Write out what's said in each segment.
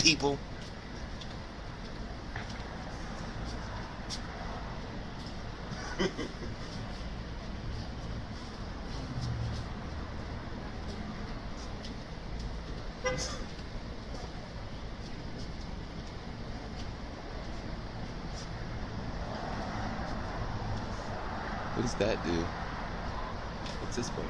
people. What does that do? What's this for?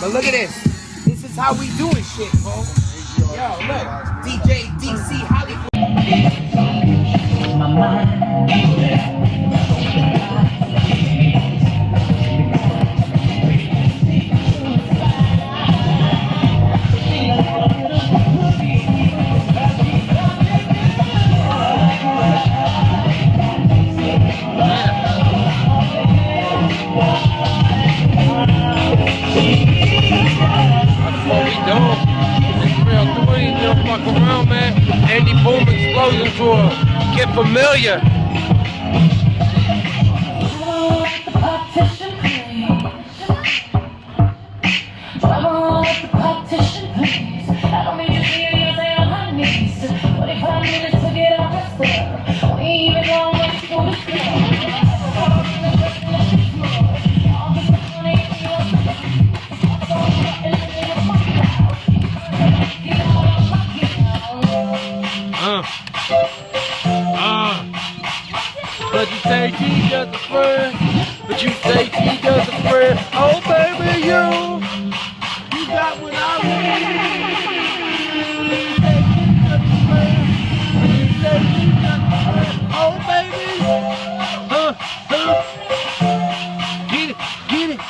But look at this. This is how we doing shit, folks. Yo, look. DJ DC Hollywood. Fuck around, man. Andy Boom Explosion Tour. Get familiar. But you say she just a friend. But you say she just a friend. Oh baby, you got what I want. You say she just a friend. Oh baby, get it, get it.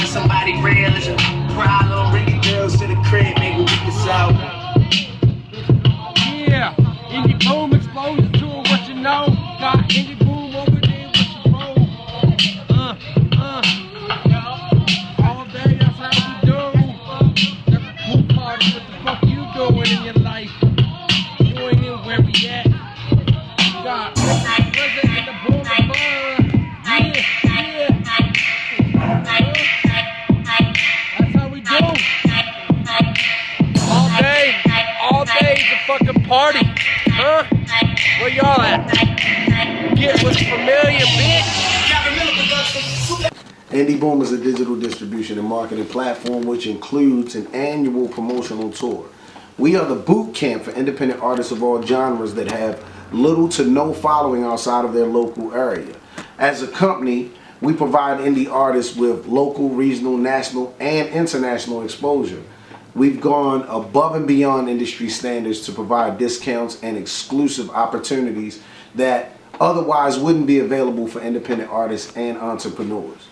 Somebody real is a problem. Bring the girls to the crib, maybe we can solve it. Yeah, Indie Boom Explosion Tour, what you know? Got Indie Boom over there, what you roll? All day, that's how we do. That's a cool party, what the fuck you doing in your life? You ain't in where we at. God, President in the Boom and Bun. Fucking party, huh? Where y'all at? Get what's familiar, bitch. Indie Boom is a digital distribution and marketing platform which includes an annual promotional tour. We are the boot camp for independent artists of all genres that have little to no following outside of their local area. As a company, we provide indie artists with local, regional, national, and international exposure. We've gone above and beyond industry standards to provide discounts and exclusive opportunities that otherwise wouldn't be available for independent artists and entrepreneurs.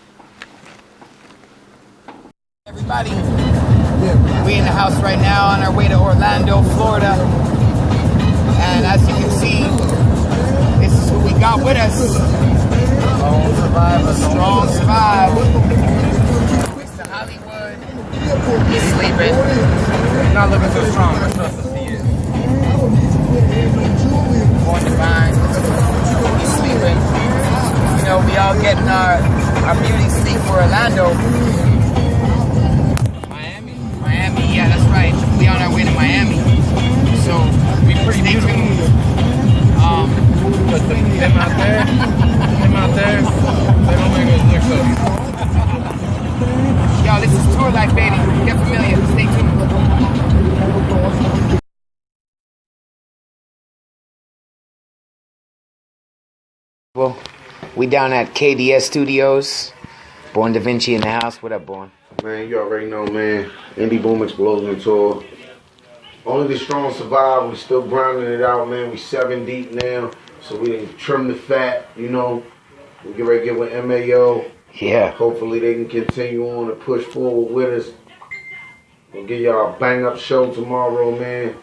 Everybody, we in the house right now on our way to Orlando, Florida. And as you can see, with us. Lone survivor. Strong survive. Mr. Hollywood. He's sleeping. He's not looking so strong, but trust us, he is. Born Divine. He's sleeping. You know, we all getting our beauty sleep for Orlando. Miami, yeah, that's right. We on our way to Miami. So we stay tuned. But them out there, they don't make us look so. Yo, this is Tour Life, baby. Get familiar. Stay tuned. Well, we down at KDS Studios. Born Da Vinci in the house. What up, Born? Man, you already know, man. Indie Boom Explosion Tour. Only the strong survive. We still grinding it out, man. We 7 deep now, so we didn't trim the fat, you know. We get ready to get with MAO. Yeah. Hopefully they can continue on and push forward with us. We'll give y'all a bang-up show tomorrow, man.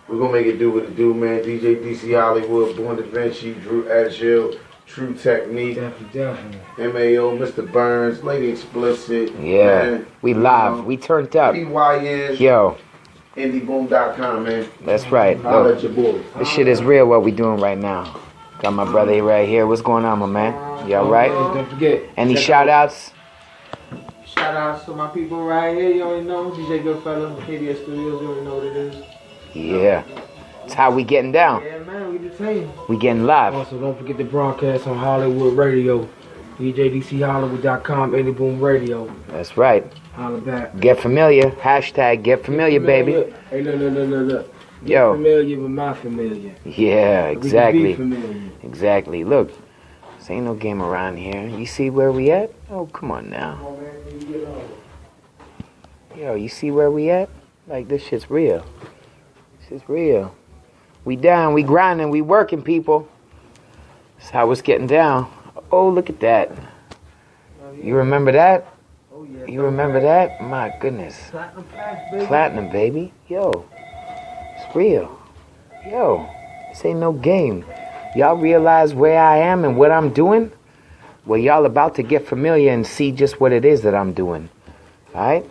We're going to make it do what it do, man. DJ DC Hollywood, Born Da Vinci, Drew Agile, True Technique, Definitely. MAO, Mr. Burns, Lady Explicit. Yeah. Man. We live. We turned up. PYN, Yo, IndieBoom.com, man. that's right. Holla Look, at your boy. this shit is real what we doing right now. Got my brother right here. What's going on, my man? You all right? Don't forget. Any shout outs? Shout outs to my people right here. You already know. DJ Goodfellas, KDS Studios. You already know what it is. Yeah. It's how we getting down. Yeah, man. We the same. We getting live. Also, don't forget the broadcast on Hollywood Radio. DJDCHollywood.com, Indie Boom Radio. That's right. Holla back. Get familiar. Hashtag get familiar, baby. Hey, look. Get Yo. familiar with my familiar. Yeah, We can be exactly. familiar. Exactly. Look, this ain't no game around here. You see where we at? Oh, come on now. Yo, you see where we at? Like, this shit's real. This is real. We down, we grinding, we working, people. That's how it's getting down. Oh, look at that. You remember that? Oh, yeah. You remember that? My goodness. Platinum packs, baby. Platinum, baby. Yo, it's real. Yo, this ain't no game. Y'all realize where I am and what I'm doing? Well, y'all about to get familiar and see just what it is that I'm doing. Alright?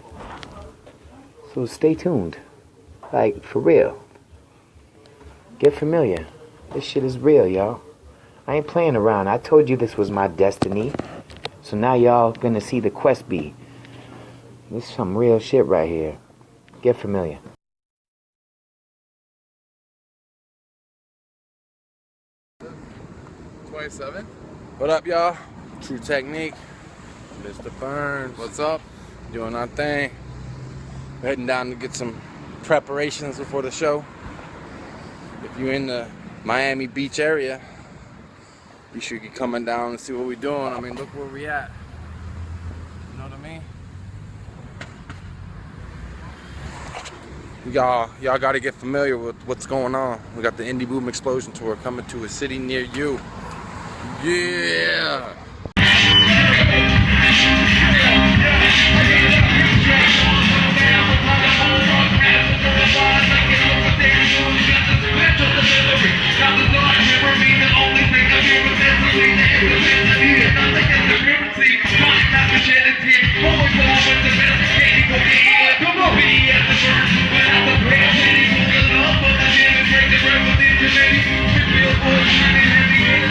So stay tuned. Like, for real. Get familiar. This shit is real, y'all. I ain't playing around. I told you this was my destiny. So now y'all gonna see the quest be. This is some real shit right here. Get familiar. 27? What up, y'all? True Technique. Mr. Burns. What's up? Doing our thing. We're heading down to get some preparations before the show. If you're in the Miami Beach area, be sure you're coming down and see what we're doing. I mean, look where we at. You know what I mean? Y'all got to get familiar with what's going on. We got the Indie Boom Explosion Tour coming to a city near you. Yeah!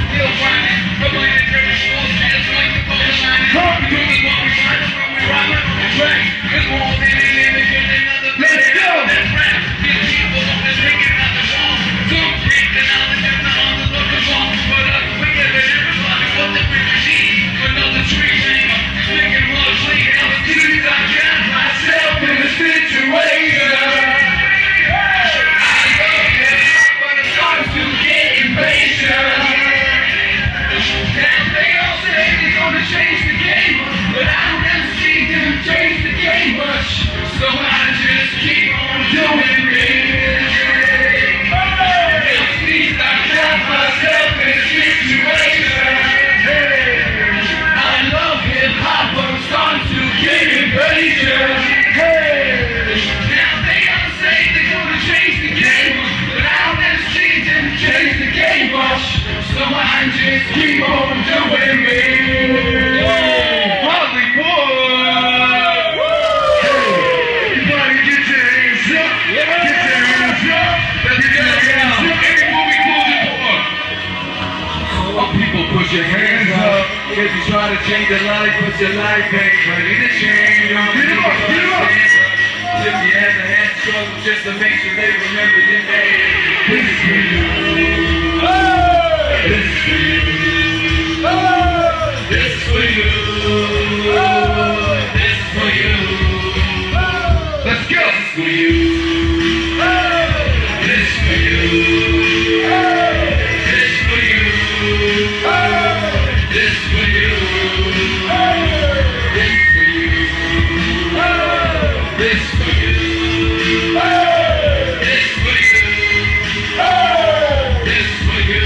Still grinding, just keep on doing me. Hollywood. Everybody get your hands up. Get your hands up. Let's get your hands up. Every movie close the door. All people put your hands up. If you try to change your life, but your life ain't ready to change. Get up, get up. If you ever had struggle, just to make sure they remember your name. This is for you. This is for you. This is for you. This is for you. Let's go. This is for you. This is for you. This is for you. This is for you. This is for you. This is for you. This is for you. This is for you.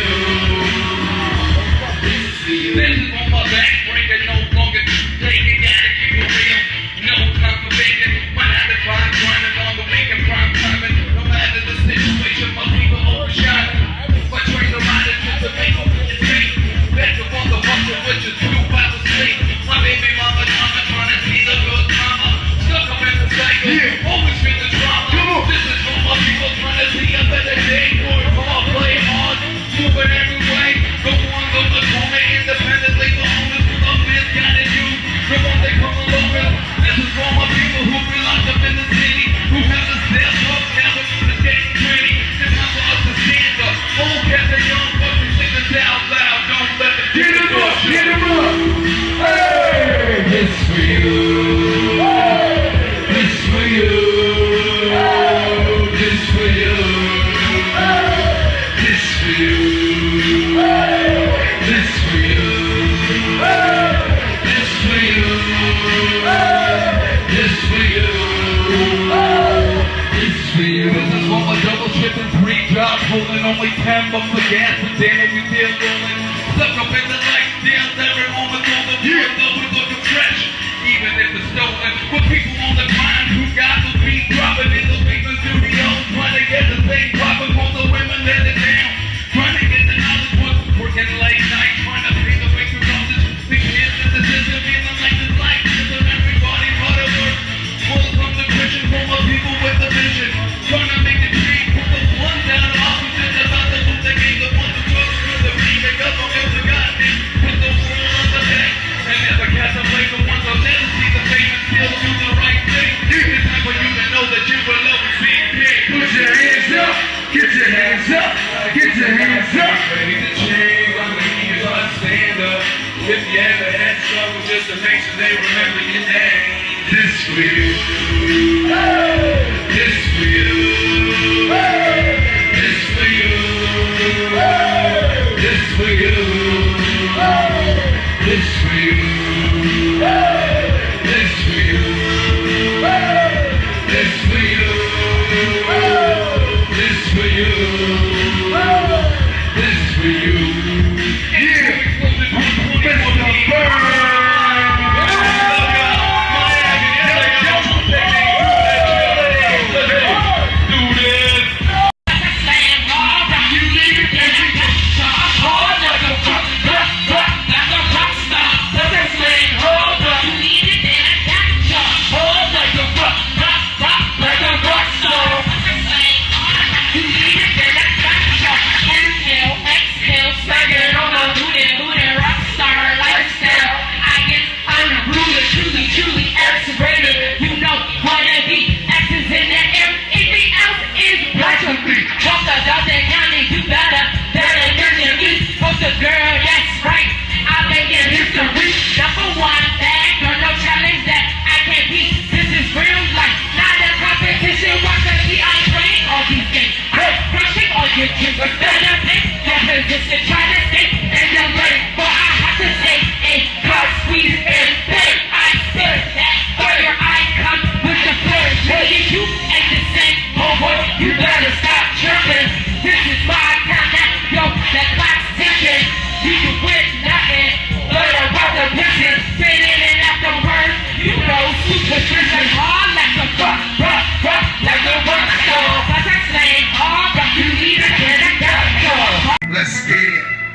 This is on my back, breaking no longer taking. Gotta keep it real. No time for faking. My 9 to 5 grinding on the weekend, prime timing. No matter the situation, my people overshining. I train the riders just to make them insane. Back up on the hustle, which is true by the state. My baby mama, trying to see the good mama. Stuck up in the cycle, always feel the drama. This is for my people trying to see a better day. Work hard, play hard, move it every way. Go on, go the moment, independently. The owners who love this, got it you. The one they come along with. This is for my people who feel locked up in the city. Who have to step up, never gonna get pretty. It's time for us to stand up. Old cats and young fucking sing this out loud. Don't let them get them up, get them up. Hey, this is for you. This is for you. This is for you. This is for you. This is for you. This is for you. This is for you. This is for you. This is for my double shipping 3 jobs, holding only 10 bucks for gas, but damn it, we still rolling. Stuck up in the lights, down every moment, golden. Though we looking fresh, even if it's stolen. With people on the grind who got the beat dropping in the people studios, trying to get the thing popping, for the women let it down. Trying to get the knowledge, once working late night, trying to pay the way through all this. Big kids in the system, feeling like this life isn't everybody but a work. Full from the Christian, for my people with the vision. Trying to make it change, put the one down, opposite about the move that gave the one to go through the rain, make up on the goddamn, put the world on the back. And never cast a blame, the ones I'll never see the fame and still do the right thing. It's time for you to know that you will always be big. Put your hands up, get your hands up, get your hands up. Ready to change, I'm ready to try to stand up. If you ever had struggle, just to make sure they remember your name. This is for you. This is for you. This is for you. This is for you. This is for you. This is for you. This is for you. This is for you. This is for you. Yeah. Let's get it.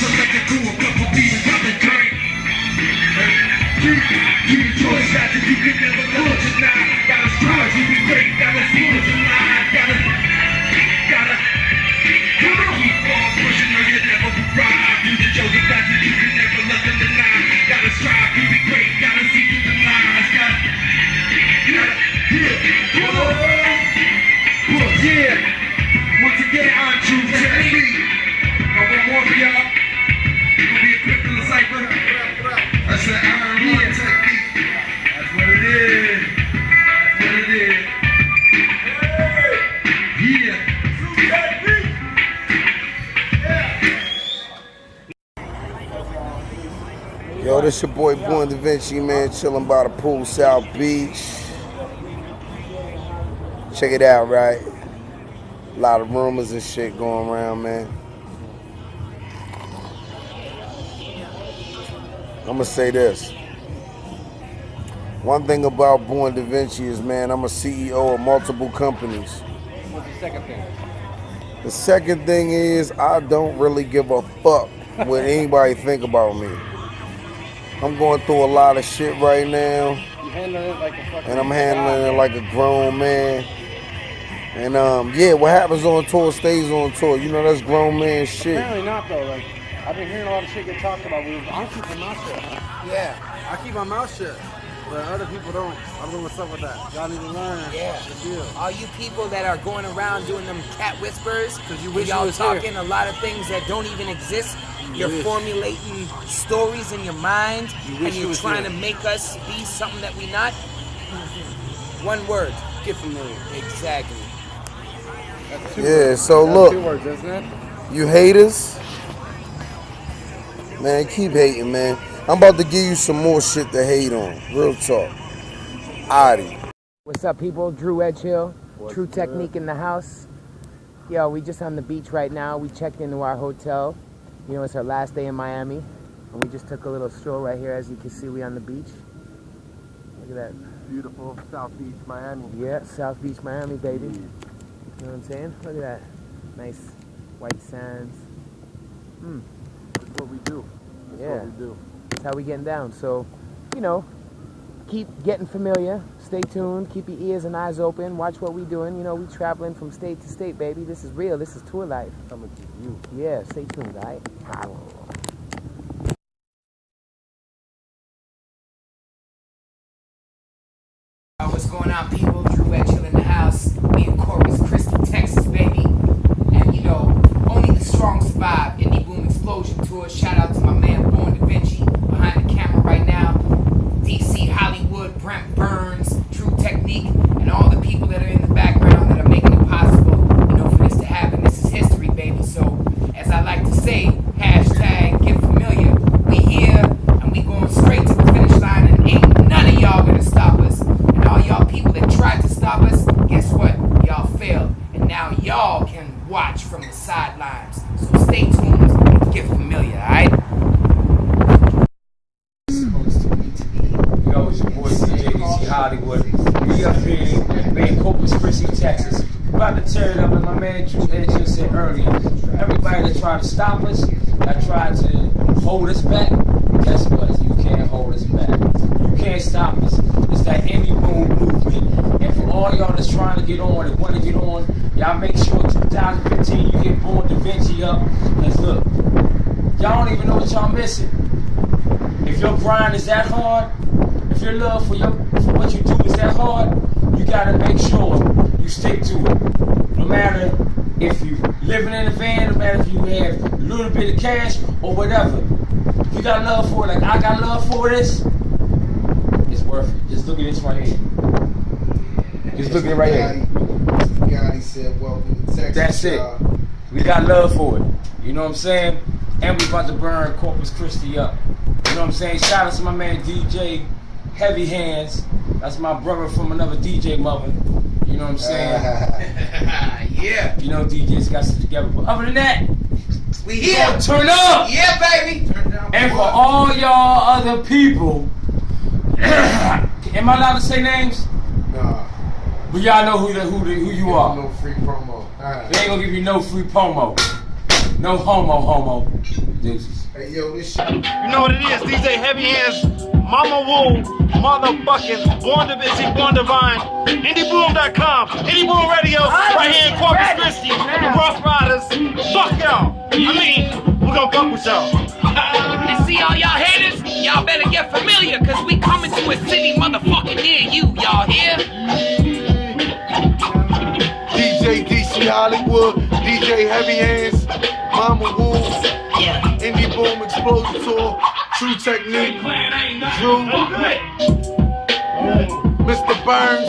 select a cool couple beats, come and drink. You choice that you can never love tonight. Gotta strive, you be great, gotta see what's alive. Gotta come on, keep on pushing or you never will ride. You the chosen that you can never love and deny. Gotta strive, you be great, gotta see what's alive. Yeah, once again, I'm True Technique. I want more for y'all. Gonna be a quick little cipher. I said, I'm Technique. That's what it is. That's what it is. Yeah. Yo, this your boy Born Da Vinci, man, chilling by the pool, South Beach. Check it out, right? A lot of rumors and shit going around, man. I'm gonna say this. One thing about Born Da Vinci is, man, I'm a CEO of multiple companies. What's the second thing? The second thing is, I don't really give a fuck what anybody think about me. I'm going through a lot of shit right now, You handling it like a fucking and I'm handling it like a grown man. And yeah, what happens on tour stays on tour. You know, that's grown man shit. Apparently not though. Like I've been hearing a lot of shit get talked about. I'm keeping my mouth shut. Yeah. I keep my mouth shut, but other people don't. I don't know what's up with that. Y'all need to learn. Yeah. The deal. All you people that are going around doing them cat whispers, 'Cause you wish y'all you was talking here. a lot of things that don't even exist. You're wish. formulating stories in your mind, You and wish you you're was trying here. to make us be something that we're not. One word. Get familiar. Exactly. That's two Yeah, words. so That's look. 2 words, isn't it? You haters, man, keep hating, man. I'm about to give you some more shit to hate on. Real talk. Adi. What's up, people? Drew Edgehill, True Technique in the house. Yo, we just on the beach right now. We checked into our hotel. You know, it's our last day in Miami, and we just took a little stroll right here. As you can see, we on the beach. Look at that. Beautiful South Beach, Miami. Yeah, South Beach, Miami, baby. You know what I'm saying? Look at that. Nice white sands. That's what we do. That's Yeah. what we do. That's how we getting down. So, you know, keep getting familiar. Stay tuned. Keep your ears and eyes open. Watch what we doing. You know, we traveling from state to state, baby. This is real. This is tour life. Coming to you. Yeah, stay tuned, all right? What's going on, people? Drew Edgehill in the house. We in Corpus Christi, Texas, baby. And you know, only the strong survive. Indie Boom Explosion Tour. Shout out to my man Born Da Vinci behind the camera right now. DC Hollywood, Brent Burns, True Technique, and all the people that are in the background that are making it possible, you know, for this to happen. This is history, baby. So, as I like to say, hashtag get familiar. We here and we going straight to the finish line, and ain't none of y'all gonna stop us. And all y'all people that tried to stop us, guess what? Y'all failed. And now y'all can watch from the sidelines. So stay tuned and get familiar, alright? Yo, it's your boy CJ Hollywood. We up here in Corpus Christi, Texas. About to tear it up, and my man Drew Edgehill said earlier, everybody that tried to stop us, that tried to hold us back, guess what? You can't hold us back. You can't stop us. It's that indie boom movement. And for all y'all that's trying to get on and want to get on, y'all make sure 2015 you get Born Da Vinci up. Because look, y'all don't even know what y'all missing. If your grind is that hard, if your love for what you do is that hard, you gotta make sure you stick to it. No matter if you living in a van, no matter if you have a little bit of cash or whatever. If you got love for it, like I got love for this, it's worth it. Just look at this right here. Just look at it right here. Gotti said, welcome to Texas. That's it. We got love for it. You know what I'm saying? And we about to burn Corpus Christi up. You know what I'm saying? Shout out to my man DJ Heavy Hands. That's my brother from another DJ mother. You know what I'm saying? Yeah. You know DJs got shit together. But other than that, We we here. gonna turn up. Yeah, baby. And for all y'all other people, am I allowed to say names? Nah. But y'all know who you are. No free promo. They ain't gonna give you no free promo. No homo. Deuces. Hey, yo, this shit. You know what it is, DJ Heavy Hands, Mama Woo, motherfucking Born to Busy, Born Divine, IndieBoom.com, Indie Boom Radio, right here in Corpus Christi, the Rough Riders. Fuck y'all. I mean, we're gonna fuck with y'all. And see all y'all haters? Y'all better get familiar, cause we coming to a city motherfucking near you, y'all hear? DJ DC Hollywood, DJ Heavy Hands, Mama Woo, Indie Boom Explosion Tour, True Technique, Drew, Mr. Burns.